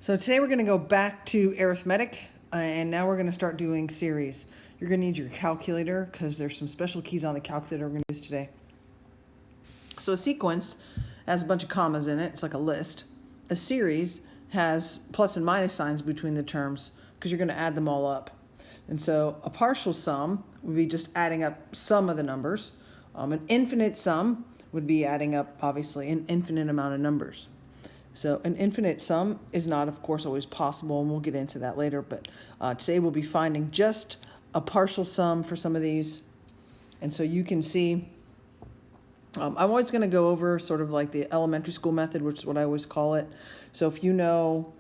So today we're going to go back to arithmetic, and now we're going to start doing series. You're going to need your calculator because there's some special keys on the calculator we're going to use today. So a sequence has a bunch of commas in it. It's like a list. A series has plus and minus signs between the terms because you're going to add them all up. And so a partial sum would be just adding up some of the numbers. An infinite sum would be adding up, obviously, an infinite amount of numbers. So an infinite sum is not, of course, always possible, and we'll get into that later, but today we'll be finding just a partial sum for some of these. And so you can see, I'm always going to go over sort of like the elementary school method, which is what I always call it. So if you know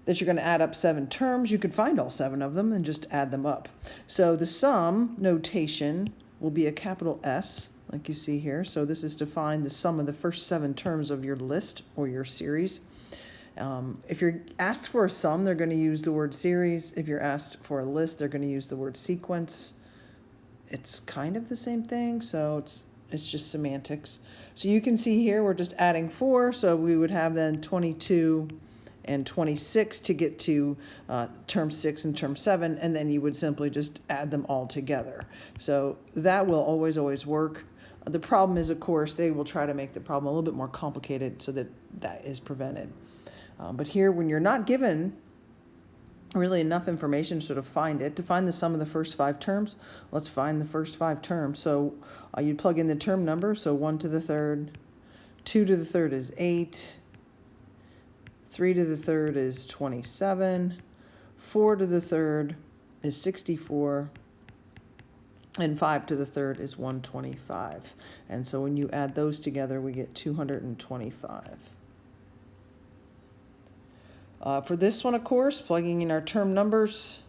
that you're going to add up 7 terms, you could find all 7 of them and just add them up. So the sum notation will be a capital S, like you see here. So this is to find the sum of the first 7 terms of your list or your series. If you're asked for a sum, they're going to use the word series. If you're asked for a list, they're going to use the word sequence. It's kind of the same thing, so it's just semantics. So you can see here we're just adding 4, so we would have then 22 and 26 to get to term 6 and term 7, and then you would simply just add them all together. So that will always work. The problem is, of course, they will try to make the problem a little bit more complicated so that that is prevented. But here, when you're not given really enough information to sort of find it, to find the sum of the first 5 terms, let's find the first 5 terms. So you'd plug in the term number, so 1 to the third, 2 to the third is 8, 3 to the third is 27, 4 to the third is 64, and 5 to the third is 125. And so when you add those together, we get 225. For this one, of course, plugging in our term numbers,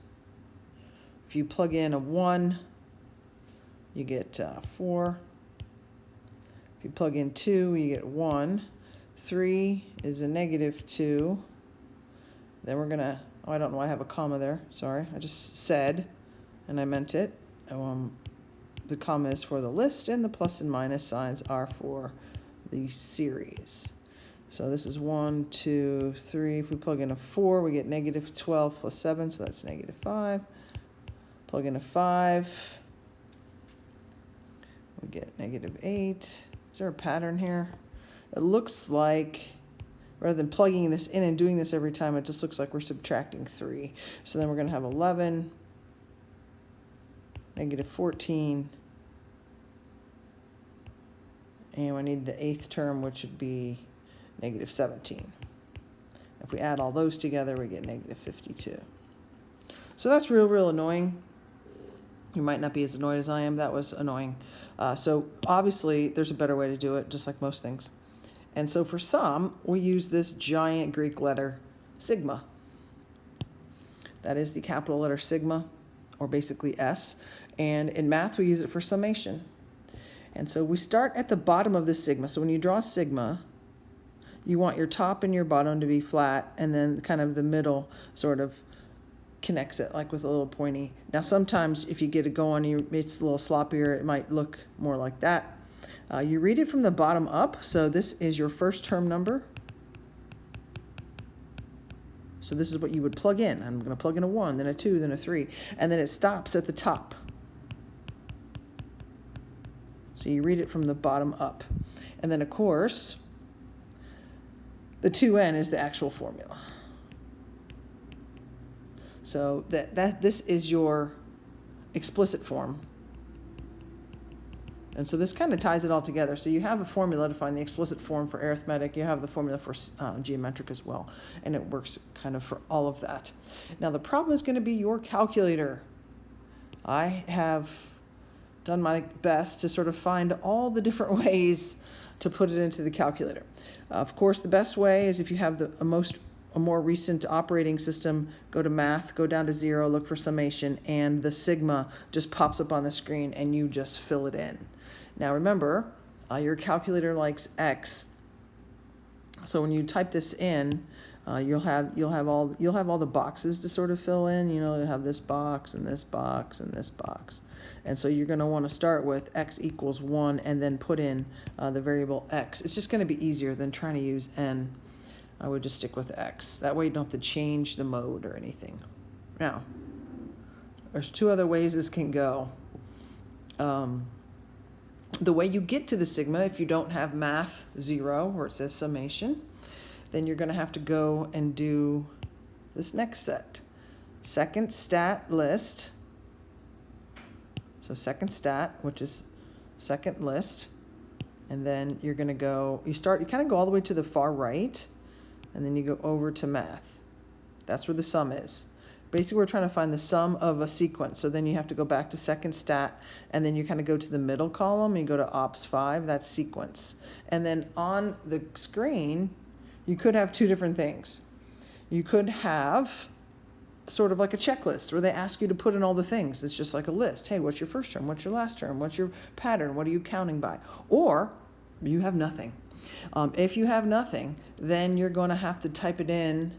if you plug in a 1, you get 4. If you plug in 2, you get 1. 3 is a negative 2. Then we're going to, I don't know, I have a comma there. Sorry, I just said, and I meant it. The comma is for the list, and the plus and minus signs are for the series. So this is 1, 2, 3. If we plug in a 4, we get negative 12 plus 7, so that's negative 5. Plug in a 5, we get negative 8. Is there a pattern here? It looks like, rather than plugging this in and doing this every time, it just looks like we're subtracting 3. So then we're going to have 11, negative 14, and we need the 8th term, which would be negative 17. If we add all those together, we get negative 52. So that's real annoying. You might not be as annoyed as I am. That was annoying. So obviously, there's a better way to do it, just like most things. And so for sum, we use this giant Greek letter, sigma. That is the capital letter sigma, or basically S. And in math, we use it for summation. And so we start at the bottom of the sigma. So when you draw sigma, you want your top and your bottom to be flat, and then kind of the middle sort of connects it, like with a little pointy. Now sometimes if you get it going, it's a little sloppier, it might look more like that. You read it from the bottom up, so this is your first term number. So this is what you would plug in. I'm going to plug in a 1, then a 2, then a 3, and then it stops at the top. So you read it from the bottom up. And then, of course, the 2n is the actual formula. So this is your explicit form. And so this kind of ties it all together. So you have a formula to find the explicit form for arithmetic. You have the formula for geometric as well. And it works kind of for all of that. Now the problem is going to be your calculator. I have done my best to sort of find all the different ways to put it into the calculator. Of course, the best way is if you have a more recent operating system, go to math, go down to 0, look for summation, and the sigma just pops up on the screen and you just fill it in. Now remember, your calculator likes X, so when you type this in, you'll have all the boxes to sort of fill in. You know, you'll have this box and this box and this box, and so you're going to want to start with x equals 1 and then put in the variable x. It's just going to be easier than trying to use n. I would just stick with X. That way you don't have to change the mode or anything. Now, there's two other ways this can go. The way you get to the sigma, if you don't have math 0, where it says summation, then you're going to have to go and do this next set. Second stat list. So second stat, which is second list. And then you're going to go, you kind of go all the way to the far right, and then you go over to math. That's where the sum is. Basically, we're trying to find the sum of a sequence. So then you have to go back to second stat, and then you kind of go to the middle column, and you go to ops 5, that's sequence. And then on the screen, you could have two different things. You could have sort of like a checklist where they ask you to put in all the things. It's just like a list. Hey, what's your first term? What's your last term? What's your pattern? What are you counting by? Or you have nothing. If you have nothing, then you're going to have to type it in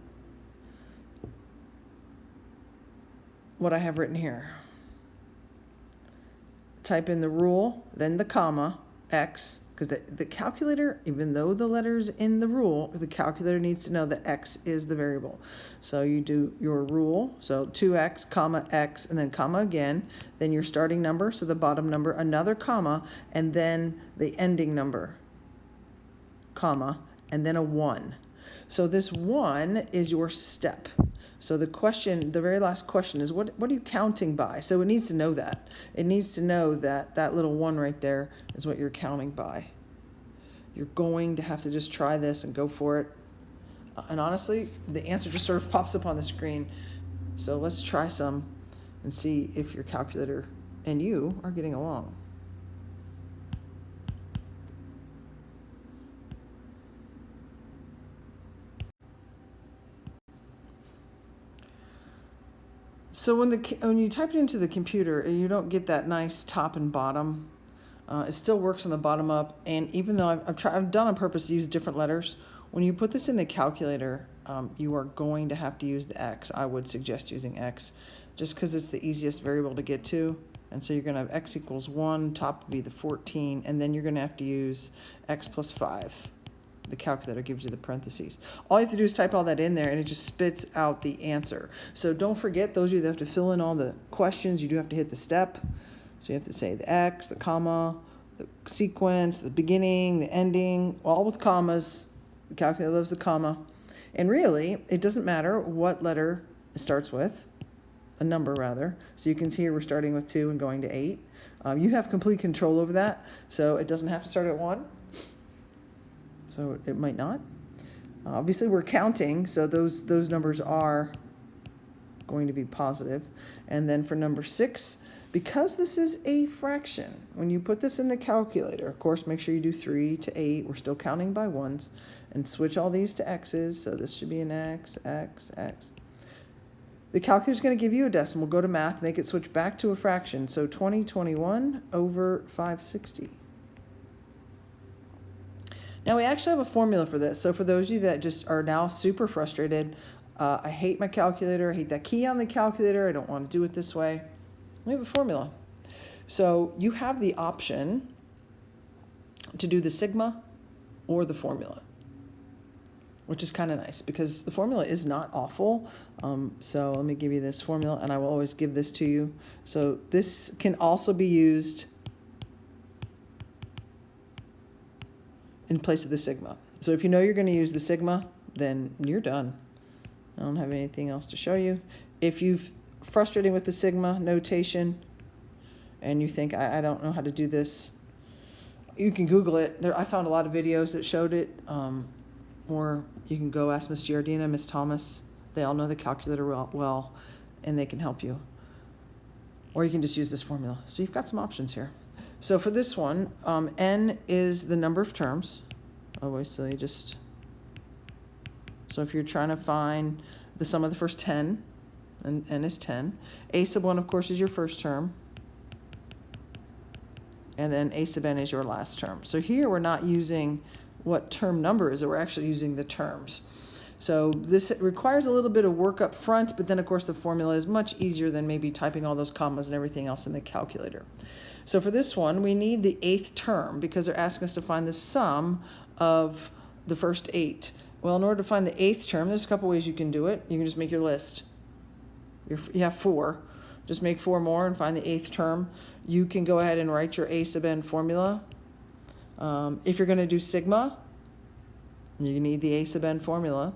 what I have written here. Type in the rule, then the comma, X, because the calculator, even though the letter's in the rule, the calculator needs to know that X is the variable. So you do your rule, so 2X, comma, X, and then comma again, then your starting number, so the bottom number, another comma, and then the ending number, comma, and then a 1. So this 1 is your step. So the question, the very last question is, what are you counting by? So it needs to know that. It needs to know that that little 1 right there is what you're counting by. You're going to have to just try this and go for it. And honestly, the answer just sort of pops up on the screen. So let's try some and see if your calculator and you are getting along. So when you type it into the computer, you don't get that nice top and bottom. It still works on the bottom up, and even though I've done on purpose to use different letters, when you put this in the calculator, you are going to have to use the X. I would suggest using X, just because it's the easiest variable to get to. And so you're going to have X equals 1, top would be the 14, and then you're going to have to use X plus 5. The calculator gives you the parentheses. All you have to do is type all that in there, and it just spits out the answer. So don't forget, those of you that have to fill in all the questions, you do have to hit the step. So you have to say the X, the comma, the sequence, the beginning, the ending, all with commas. The calculator loves the comma. And really, it doesn't matter what letter it starts with, a number rather. So you can see here we're starting with 2 and going to 8. You have complete control over that, so it doesn't have to start at 1. So it might not. Obviously, we're counting, so those numbers are going to be positive. And then for number 6, because this is a fraction, when you put this in the calculator, of course, make sure you do 3 to 8. We're still counting by ones. And switch all these to X's. So this should be an X, X, X. The calculator is going to give you a decimal. Go to math, make it switch back to a fraction. So 2021 over 560. Now we actually have a formula for this. So for those of you that just are now super frustrated, I hate my calculator, I hate that key on the calculator, I don't want to do it this way. We have a formula. So you have the option to do the sigma or the formula, which is kind of nice because the formula is not awful. So let me give you this formula, and I will always give this to you. So this can also be used in place of the sigma. So if you know you're going to use the sigma, then you're done. I don't have anything else to show you. If you're frustrated with the sigma notation and you think, I don't know how to do this, you can Google it. I found a lot of videos that showed it, or you can go ask Miss Giardina, Miss Thomas. They all know the calculator well, and they can help you. Or you can just use this formula. So you've got some options here. So for this one, n is the number of terms. Always so you just, so if you're trying to find the sum of the first 10, and n is 10. A sub 1, of course, is your first term. And then a sub n is your last term. So here we're not using what term number is, we're actually using the terms. So this requires a little bit of work up front, but then of course the formula is much easier than maybe typing all those commas and everything else in the calculator. So for this one, we need the 8th term because they're asking us to find the sum of the first 8. Well, in order to find the 8th term, there's a couple ways you can do it. You can just make your list. You have 4. Just make 4 more and find the 8th term. You can go ahead and write your a sub n formula. If you're going to do sigma, you need the a sub n formula.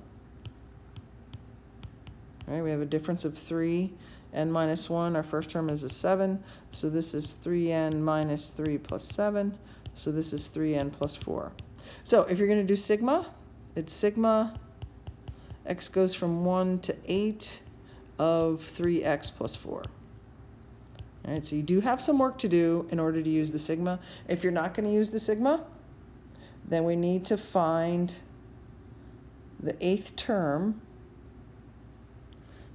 All right, we have a difference of 3, n minus 1. Our first term is a 7, so this is 3n minus 3 plus 7. So this is 3n plus 4. So if you're going to do sigma, it's sigma x goes from 1 to 8 of 3x plus 4. All right, so you do have some work to do in order to use the sigma. If you're not going to use the sigma, then we need to find the 8th term.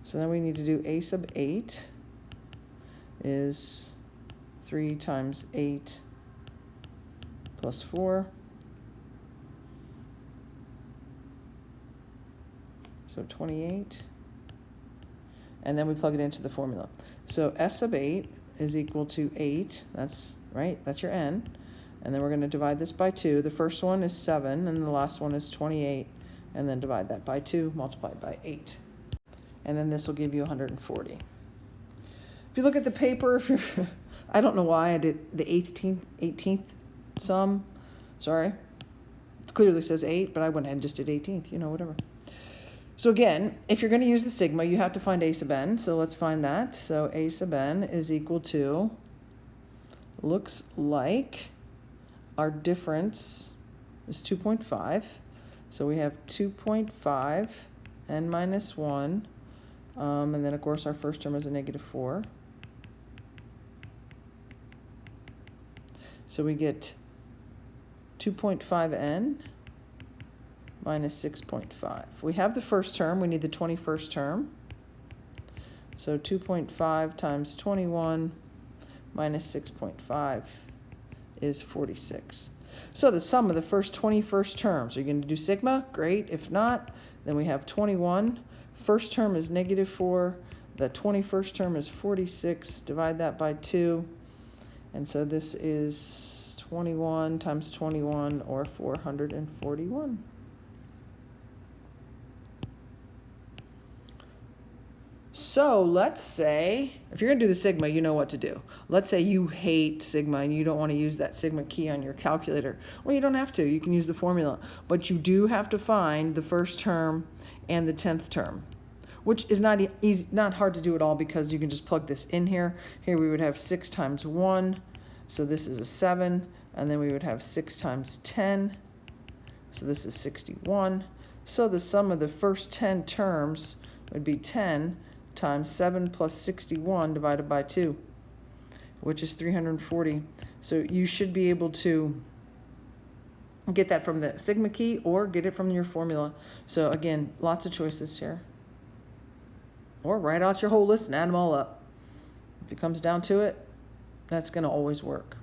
So then we need to do a sub 8 is 3 times 8 plus 4. So 28. And then we plug it into the formula. So s sub 8 is equal to 8. That's right, that's your n. And then we're going to divide this by 2. The first one is 7, and the last one is 28. And then divide that by 2, multiplied by 8. And then this will give you 140. If you look at the paper, I don't know why I did the 18th sum. Sorry. It clearly says 8, but I went ahead and just did 18th, whatever. So again, if you're going to use the sigma, you have to find a sub n. So let's find that. So a sub n is equal to, looks like our difference is 2.5. So we have 2.5 n minus 1. And then, of course, our first term is a negative 4. So we get 2.5n minus 6.5. We have the first term. We need the 21st term. So 2.5 times 21 minus 6.5 is 46. So the sum of the first 21st terms. Are you going to do sigma? Great. If not, then we have 21. First term is negative 4. The 21st term is 46. Divide that by 2. And so this is 21 times 21, or 441. So let's say, if you're going to do the sigma, you know what to do. Let's say you hate sigma and you don't want to use that sigma key on your calculator. Well, you don't have to. You can use the formula. But you do have to find the first term and the 10th term, which is not easy, not hard to do at all, because you can just plug this in here. Here we would have 6 times 1, so this is a 7, and then we would have 6 times 10, so this is 61. So the sum of the first 10 terms would be 10 times 7 plus 61 divided by 2, which is 340. So you should be able to get that from the sigma key or get it from your formula. So again, lots of choices here. Or write out your whole list and add them all up. If it comes down to it, that's going to always work.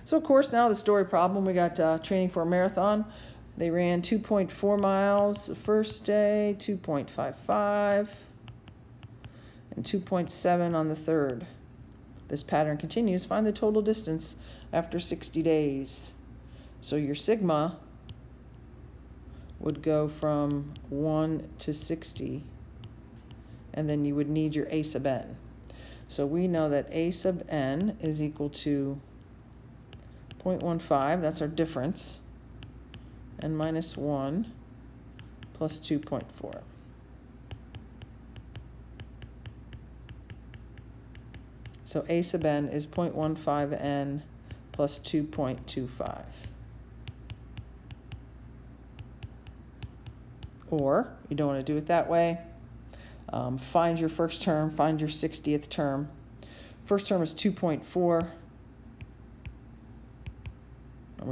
So of course, now the story problem. We got training for a marathon. They ran 2.4 miles the first day, 2.55, and 2.7 on the third. This pattern continues. Find the total distance after 60 days. So your sigma would go from 1 to 60, and then you would need your a sub n. So we know that a sub n is equal to 0.15, that's our difference, and minus 1 plus 2.4. So a sub n is 0.15 n plus 2.25. Or, you don't want to do it that way, find your first term, find your 60th term. First term is 2.4.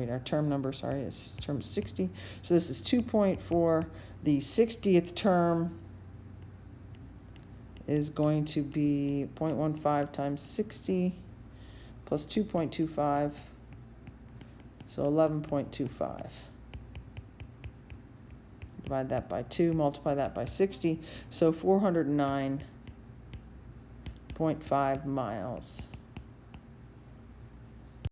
Our term number, is term 60. So this is 2.4. The 60th term is going to be 0.15 times 60 plus 2.25, so 11.25. Divide that by 2, multiply that by 60, so 409.5 miles.